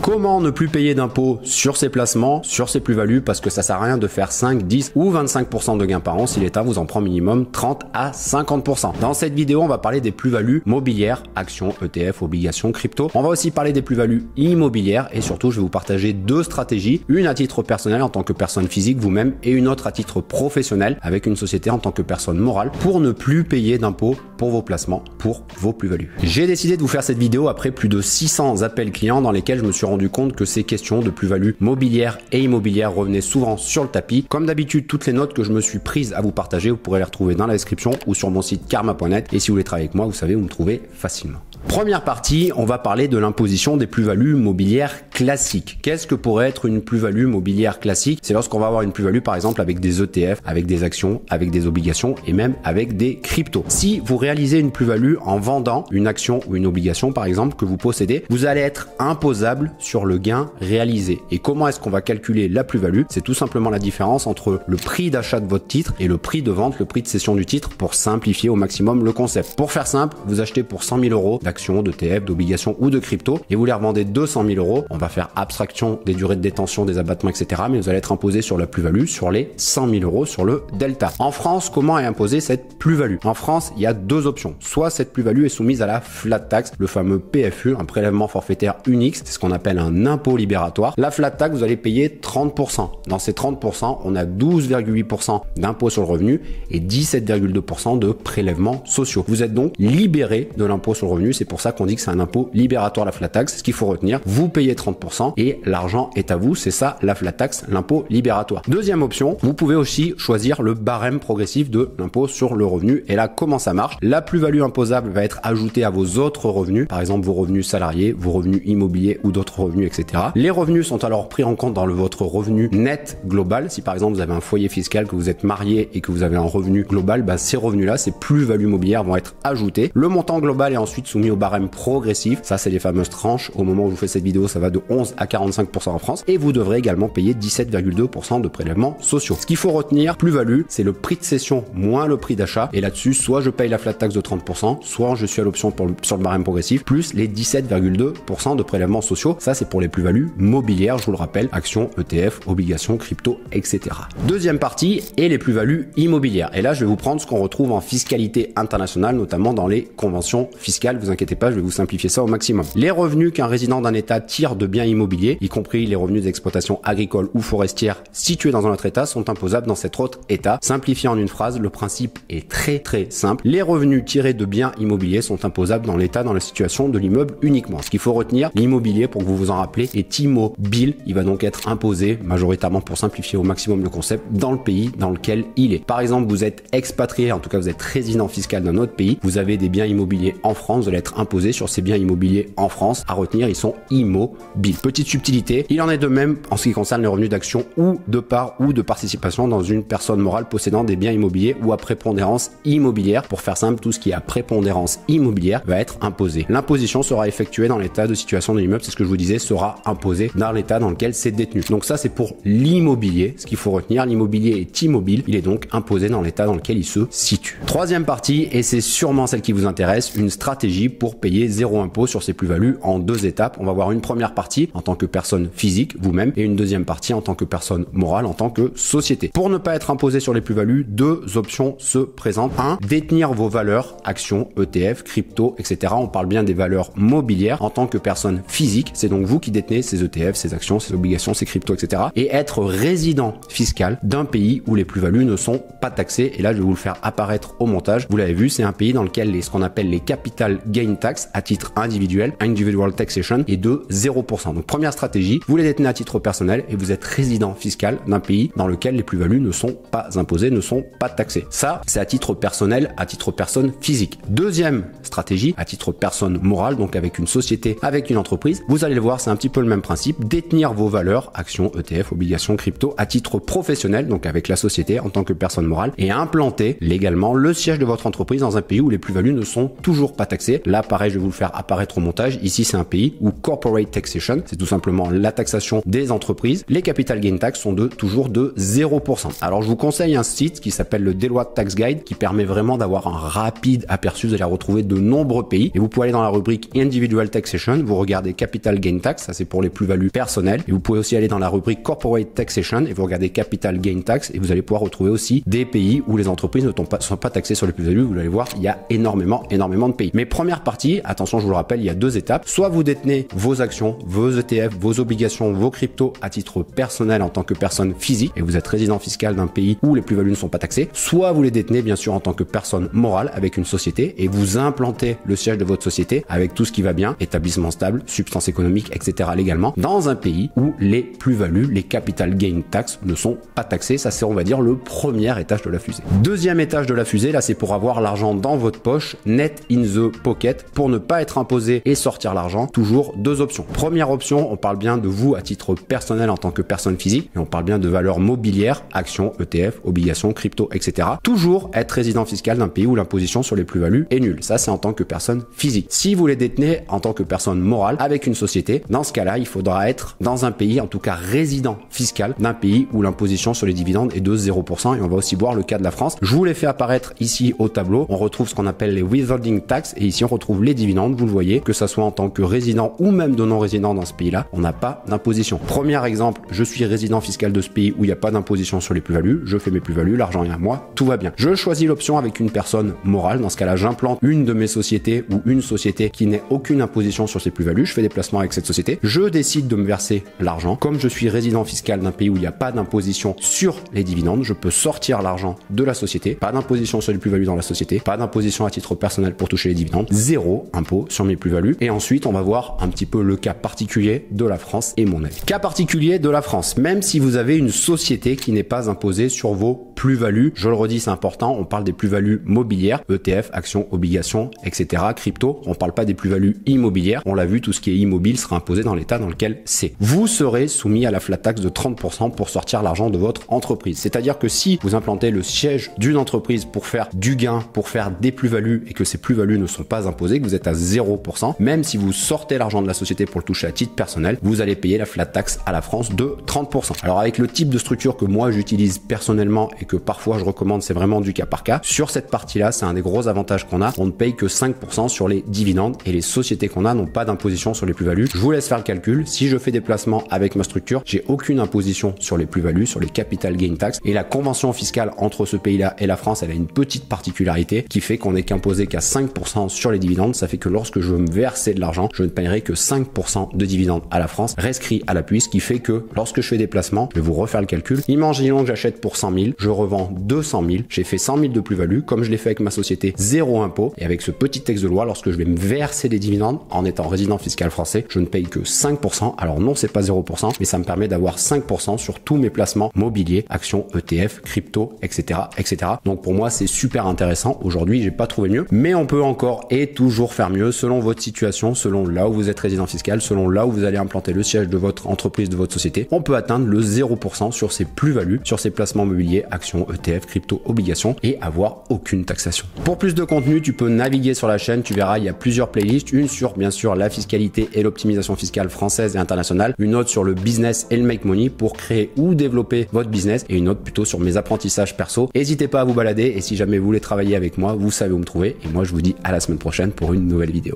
Comment ne plus payer d'impôts sur ses placements, sur ses plus-values, parce que ça sert à rien de faire 5, 10 ou 25% de gains par an si l'État vous en prend minimum 30 à 50%. Dans cette vidéo, on va parler des plus-values mobilières, actions, ETF, obligations, crypto. On va aussi parler des plus-values immobilières et surtout, je vais vous partager deux stratégies, une à titre personnel en tant que personne physique vous-même et une autre à titre professionnel avec une société en tant que personne morale pour ne plus payer d'impôts pour vos placements, pour vos plus-values. J'ai décidé de vous faire cette vidéo après plus de 600 appels clients dans lesquels je me suis rendu compte que ces questions de plus-value mobilière et immobilière revenaient souvent sur le tapis. Comme d'habitude, toutes les notes que je me suis prises à vous partager, vous pourrez les retrouver dans la description ou sur mon site karma.net. Et si vous voulez travailler avec moi, vous savez où me trouver facilement. Première partie, on va parler de l'imposition des plus-values mobilières classiques. Qu'est-ce que pourrait être une plus-value mobilière classique? C'est lorsqu'on va avoir une plus-value par exemple avec des ETF, avec des actions, avec des obligations et même avec des cryptos. Si vous réalisez une plus-value en vendant une action ou une obligation par exemple que vous possédez, vous allez être imposable sur le gain réalisé. Et comment est-ce qu'on va calculer la plus-value? C'est tout simplement la différence entre le prix d'achat de votre titre et le prix de vente, le prix de cession du titre pour simplifier au maximum le concept. Pour faire simple, vous achetez pour 100 000 euros d'actions, d'ETF, d'obligations ou de crypto et vous les revendez 200 000 euros. On va faire abstraction des durées de détention, des abattements, etc. Mais vous allez être imposé sur la plus-value sur les 100 000 euros sur le delta. En France, comment est imposée cette plus-value? En France, il y a deux options. Soit cette plus-value est soumise à la flat tax, le fameux PFU, un prélèvement forfaitaire unique. C'est ce qu'on appelle un impôt libératoire. La flat tax, vous allez payer 30%. Dans ces 30%, on a 12,8% d'impôt sur le revenu et 17,2% de prélèvements sociaux. Vous êtes donc libéré de l'impôt sur le revenu. C'est pour ça qu'on dit que c'est un impôt libératoire, la flat tax. Ce qu'il faut retenir, vous payez 30% et l'argent est à vous. C'est ça, la flat tax, l'impôt libératoire. Deuxième option, vous pouvez aussi choisir le barème progressif de l'impôt sur le revenu. Et là, comment ça marche? La plus-value imposable va être ajoutée à vos autres revenus, par exemple vos revenus salariés, vos revenus immobiliers ou d'autres revenus, etc. Les revenus sont alors pris en compte dans votre revenu net global. Si par exemple vous avez un foyer fiscal, que vous êtes marié et que vous avez un revenu global, ces revenus-là, ces plus-values mobilières vont être ajoutés. Le montant global est ensuite soumis au barème progressif. Ça, c'est les fameuses tranches. Au moment où je vous fais cette vidéo, ça va de 11 à 45% en France. Et vous devrez également payer 17,2% de prélèvements sociaux. Ce qu'il faut retenir, plus-value, c'est le prix de cession moins le prix d'achat. Et là-dessus, soit je paye la flat tax de 30%, soit je suis à l'option sur le barème progressif, plus les 17,2% de prélèvements sociaux. Ça, c'est pour les plus-values mobilières, je vous le rappelle, actions, ETF, obligations, crypto, etc. Deuxième partie est les plus-values immobilières. Et là, je vais vous prendre ce qu'on retrouve en fiscalité internationale, notamment dans les conventions fiscales. Vous inquiétez pas, je vais vous simplifier ça au maximum. Les revenus qu'un résident d'un État tire de biens immobiliers, y compris les revenus d'exploitation agricole ou forestière situés dans un autre État, sont imposables dans cet autre État. Simplifié en une phrase, le principe est très simple. Les revenus tirés de biens immobiliers sont imposables dans l'État dans la situation de l'immeuble uniquement. Ce qu'il faut retenir, l'immobilier, pour que vous vous en rappelez, est immobile. Il va donc être imposé majoritairement, pour simplifier au maximum le concept, dans le pays dans lequel il est. Par exemple, vous êtes expatrié, en tout cas vous êtes résident fiscal d'un autre pays, vous avez des biens immobiliers en France, vous allez être imposé sur ces biens immobiliers en France. À retenir, ils sont immobiles. Petite subtilité, il en est de même en ce qui concerne les revenus d'action ou de part ou de participation dans une personne morale possédant des biens immobiliers ou à prépondérance immobilière. Pour faire simple, tout ce qui est à prépondérance immobilière va être imposé. L'imposition sera effectuée dans l'état de situation de l'immeuble, c'est ce que je vous disais, sera imposé dans l'état dans lequel c'est détenu. Donc ça, c'est pour l'immobilier. Ce qu'il faut retenir, l'immobilier est immobile, il est donc imposé dans l'état dans lequel il se situe. Troisième partie, et c'est sûrement celle qui vous intéresse, une stratégie pour payer zéro impôt sur ses plus-values en deux étapes. On va voir une première partie en tant que personne physique, vous-même, et une deuxième partie en tant que personne morale, en tant que société. Pour ne pas être imposé sur les plus-values, deux options se présentent. 1. Détenir vos valeurs, actions, ETF, crypto, etc. On parle bien des valeurs mobilières en tant que personne physique. C'est donc vous qui détenez ces ETF, ces actions, ces obligations, ces cryptos, etc. Et être résident fiscal d'un pays où les plus-values ne sont pas taxées. Et là, je vais vous le faire apparaître au montage. Vous l'avez vu, c'est un pays dans lequel ce qu'on appelle les capital gain tax à titre individuel, individual taxation, est de 0%. Donc première stratégie, vous les détenez à titre personnel et vous êtes résident fiscal d'un pays dans lequel les plus-values ne sont pas imposées, ne sont pas taxées. Ça, c'est à titre personnel, à titre personne physique. Deuxième stratégie, à titre personne morale, donc avec une société, avec une entreprise, vous allez le voir, c'est un petit peu le même principe. Détenir vos valeurs, actions, ETF, obligations, crypto, à titre professionnel, donc avec la société en tant que personne morale, et implanter légalement le siège de votre entreprise dans un pays où les plus-values ne sont toujours pas taxées. Là, pareil, je vais vous le faire apparaître au montage. Ici, c'est un pays où corporate taxation taxation, c'est tout simplement la taxation des entreprises. Les capital gain tax sont toujours de 0%. Alors je vous conseille un site qui s'appelle le Deloitte Tax Guide qui permet vraiment d'avoir un rapide aperçu. Vous allez retrouver de nombreux pays et vous pouvez aller dans la rubrique Individual Taxation, vous regardez Capital Gain Tax, ça c'est pour les plus-values personnelles, et vous pouvez aussi aller dans la rubrique Corporate Taxation et vous regardez Capital Gain Tax et vous allez pouvoir retrouver aussi des pays où les entreprises ne sont pas taxées sur les plus-values. Vous allez voir, il y a énormément de pays. Mais première partie, attention, je vous le rappelle, il y a deux étapes. Soit vous détenez vos actions, vos ETF, vos obligations, vos cryptos à titre personnel en tant que personne physique et vous êtes résident fiscal d'un pays où les plus-values ne sont pas taxées. Soit vous les détenez bien sûr en tant que personne morale avec une société et vous implantez le siège de votre société avec tout ce qui va bien, établissement stable, substance économique, etc. légalement, dans un pays où les plus-values, les capital gain tax ne sont pas taxées. Ça c'est, on va dire, le premier étage de la fusée. Deuxième étage de la fusée, là c'est pour avoir l'argent dans votre poche, net in the pocket, pour ne pas être imposé et sortir l'argent. Toujours deux options. Première option, on parle bien de vous à titre personnel en tant que personne physique et on parle bien de valeurs mobilières, actions, ETF, obligations, crypto, etc. Toujours être résident fiscal d'un pays où l'imposition sur les plus-values est nulle. Ça c'est en tant que personne physique. Si vous les détenez en tant que personne morale avec une société, dans ce cas-là, il faudra être dans un pays, en tout cas résident fiscal d'un pays où l'imposition sur les dividendes est de 0% et on va aussi voir le cas de la France. Je vous l'ai fait apparaître ici au tableau. On retrouve ce qu'on appelle les withholding tax et ici on retrouve les dividendes. Vous le voyez, que ça soit en tant que résident ou même de non-résident dans ce pays-là, on n'a pas d'imposition. Premier exemple, je suis résident fiscal de ce pays où il n'y a pas d'imposition sur les plus-values. Je fais mes plus-values, l'argent est à moi, tout va bien. Je choisis l'option avec une personne morale. Dans ce cas-là, j'implante une de mes sociétés ou une société qui n'ait aucune imposition sur ses plus-values. Je fais des placements avec cette société. Je décide de me verser l'argent. Comme je suis résident fiscal d'un pays où il n'y a pas d'imposition sur les dividendes, je peux sortir l'argent de la société. Pas d'imposition sur les plus-values dans la société. Pas d'imposition à titre personnel pour toucher les dividendes. Zéro impôt sur mes plus-values. Et ensuite, on va voir un petit peu le cas particulier de la France et mon avis. Cas particulier de la France. Même si vous avez une société qui n'est pas imposée sur vos plus-values, je le redis, c'est important, on parle des plus-values mobilières, ETF, actions, obligations, etc., crypto, on parle pas des plus-values immobilières. On l'a vu, tout ce qui est immobile sera imposé dans l'état dans lequel c'est. Vous serez soumis à la flat tax de 30% pour sortir l'argent de votre entreprise. C'est-à-dire que si vous implantez le siège d'une entreprise pour faire du gain, pour faire des plus-values et que ces plus-values ne sont pas imposées, que vous êtes à 0%, même si vous sortez l'argent de la société pour le toucher à titre personnel, vous allez payer la flat tax à la France de 30%. Alors avec le type de structure que moi j'utilise personnellement et que parfois je recommande, c'est vraiment du cas par cas. Sur cette partie-là, c'est un des gros avantages qu'on a. On ne paye que 5% sur les dividendes et les sociétés qu'on a n'ont pas d'imposition sur les plus-values. Je vous laisse faire le calcul. Si je fais des placements avec ma structure, j'ai aucune imposition sur les plus-values, sur les capital gain tax. Et la convention fiscale entre ce pays-là et la France, elle a une petite particularité qui fait qu'on n'est qu'imposé qu'à 5% sur les dividendes. Ça fait que lorsque je veux me verser de l'argent, je ne paierai que 5% de dividendes à la France, rescrit à l'appui, ce qui fait que lorsque je fais des placements, je vais vous refaire le calcul. Imaginons que j'achète pour 100 000, je revends 200 000, j'ai fait 100 000 de plus-value, comme je l'ai fait avec ma société, zéro impôt. Et avec ce petit texte de loi, lorsque je vais me verser des dividendes en étant résident fiscal français, je ne paye que 5%. Alors non, c'est pas 0%, mais ça me permet d'avoir 5% sur tous mes placements mobiliers, actions, ETF, crypto, etc., etc. Donc pour moi, c'est super intéressant. Aujourd'hui, j'ai pas trouvé mieux, mais on peut encore et toujours faire mieux selon votre situation, selon là où vous êtes résident fiscal, selon là où vous allez implanter le siège de votre entreprise, de votre société. On peut atteindre le 0% sur ses plus-values, sur ses placements mobiliers, actions, ETF, crypto, obligations et avoir aucune taxation. Pour plus de contenu, tu peux naviguer sur la chaîne, tu verras, il y a plusieurs playlists, une sur bien sûr la fiscalité et l'optimisation fiscale française et internationale, une autre sur le business et le make money pour créer ou développer votre business et une autre plutôt sur mes apprentissages perso. N'hésitez pas à vous balader et si jamais vous voulez travailler avec moi, vous savez où me trouver et moi je vous dis à la semaine prochaine pour une nouvelle vidéo.